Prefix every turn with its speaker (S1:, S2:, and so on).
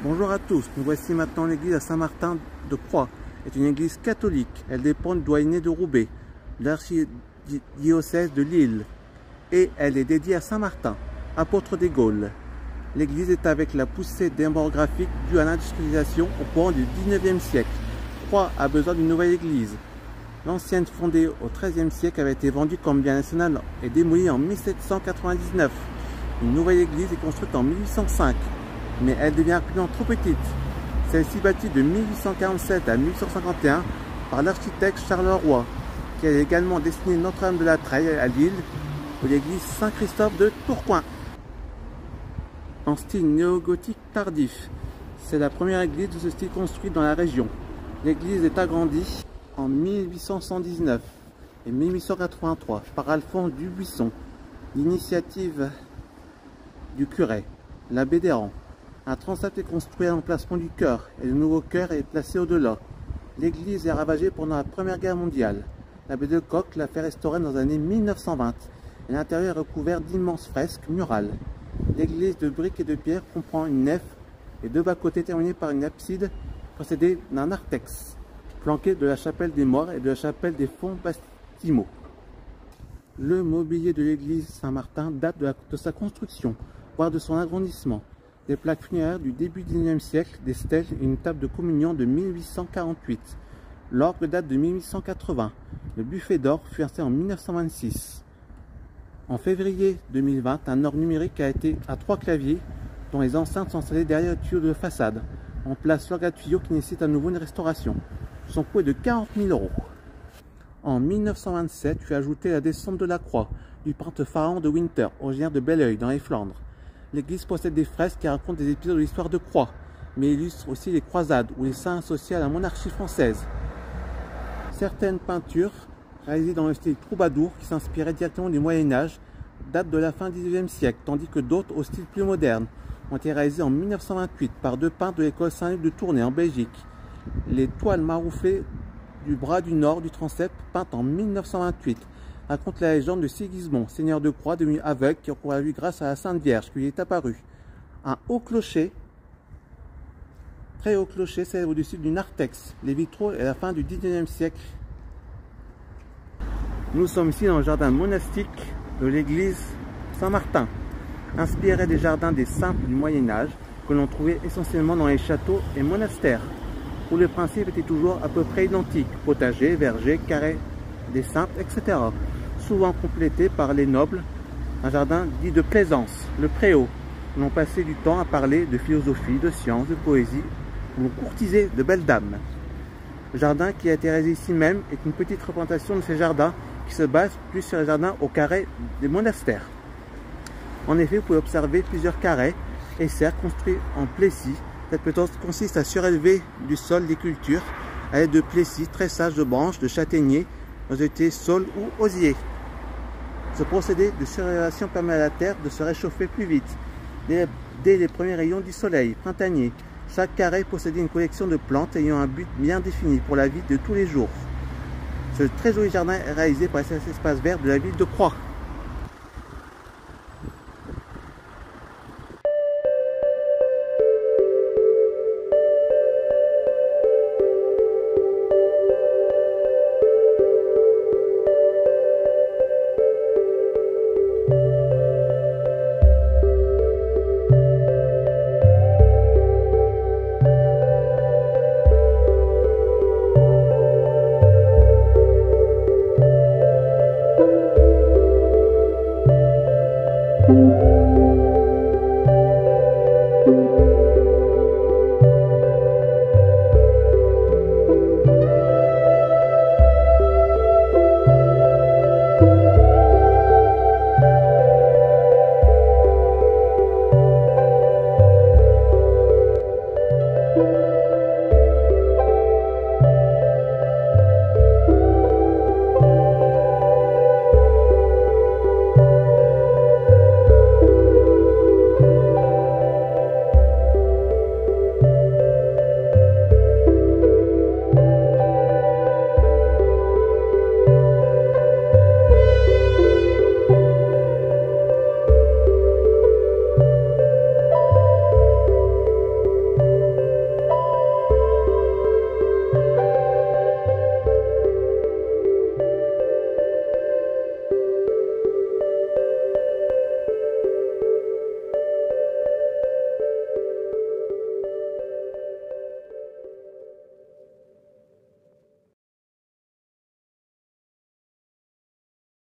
S1: Bonjour à tous, nous voici maintenant l'église à Saint-Martin de Croix. C'est une église catholique, elle dépend du doyenné de Roubaix, de l'archidiocèse de Lille, et elle est dédiée à Saint-Martin, apôtre des Gaules. L'église est avec la poussée démographique due à l'industrialisation au courant du 19e siècle. Croix a besoin d'une nouvelle église. L'ancienne, fondée au XIIIe siècle, avait été vendue comme bien national et démolie en 1799. Une nouvelle église est construite en 1805, mais elle devient actuellement trop petite. Celle-ci bâtie de 1847 à 1851 par l'architecte Charles Roy, qui a également dessiné Notre-Dame de la Treille à Lille ou l'église Saint-Christophe de Tourcoing. En style néo-gothique tardif, c'est la première église de ce style construite dans la région. L'église est agrandie en 1819 et 1883 par Alphonse Dubuisson, l'initiative du curé, l'abbé d'Héran. Un transept est construit à l'emplacement du chœur et le nouveau chœur est placé au-delà. L'église est ravagée pendant la Première Guerre mondiale. L'abbé de Coq l'a fait restaurer dans les années 1920 et l'intérieur est recouvert d'immenses fresques murales. L'église de briques et de pierre comprend une nef et deux bas-côtés terminés par une abside précédée d'un narthex, flanqué de la chapelle des morts et de la chapelle des fonts baptismaux. Le mobilier de l'église Saint-Martin date de sa construction, voire de son agrandissement. Des plaques funéraires du début du XIXe siècle, des stèles et une table de communion de 1848. L'orgue date de 1880. Le buffet d'or fut installé en 1926. En février 2020, un orgue numérique a été à 3 claviers, dont les enceintes sont installées derrière le tuyau de façade. On place l'orgue à tuyau qui nécessite à nouveau une restauration. Son coût est de 40 000 €. En 1927 fut ajoutée la descente de la croix du peintre Pharaon de Winter, originaire de Belleuil, dans les Flandres. L'église possède des fresques qui racontent des épisodes de l'histoire de Croix, mais illustrent aussi les croisades ou les saints associés à la monarchie française. Certaines peintures, réalisées dans le style troubadour, qui s'inspiraient directement du Moyen-Âge, datent de la fin du XIXe siècle, tandis que d'autres, au style plus moderne, ont été réalisées en 1928 par deux peintres de l'école Saint-Luc de Tournai, en Belgique. Les toiles marouflées du bras du nord du transept, peintes en 1928, raconte la légende de Sigismond, seigneur de Croix devenu aveugle qui recouvre la vue grâce à la Sainte Vierge qui lui est apparue. Un haut clocher, très haut clocher, s'élève au-dessus du narthex. Les vitraux est la fin du 19e siècle. Nous sommes ici dans le jardin monastique de l'église Saint-Martin, inspiré des jardins des simples du Moyen-Âge que l'on trouvait essentiellement dans les châteaux et monastères, où le principe était toujours à peu près identique: potager, verger, carré des simples, etc. Souvent complété par les nobles, un jardin dit de plaisance, le préau, où l'on passait du temps à parler de philosophie, de science, de poésie, où l'on courtisait de belles dames. Le jardin qui a été réalisé ici même est une petite représentation de ces jardins qui se basent plus sur les jardins au carré des monastères. En effet, vous pouvez observer plusieurs carrés et cercles construits en plessis. Cette méthode consiste à surélever du sol des cultures à l'aide de plessis, tressage de branches, de châtaigniers, noisetiers, saules ou osiers. Ce procédé de surélévation permet à la terre de se réchauffer plus vite dès les premiers rayons du soleil printanier. Chaque carré possédait une collection de plantes ayant un but bien défini pour la vie de tous les jours. Ce très joli jardin est réalisé par les espaces verts de la ville de Croix.
S2: Thank you.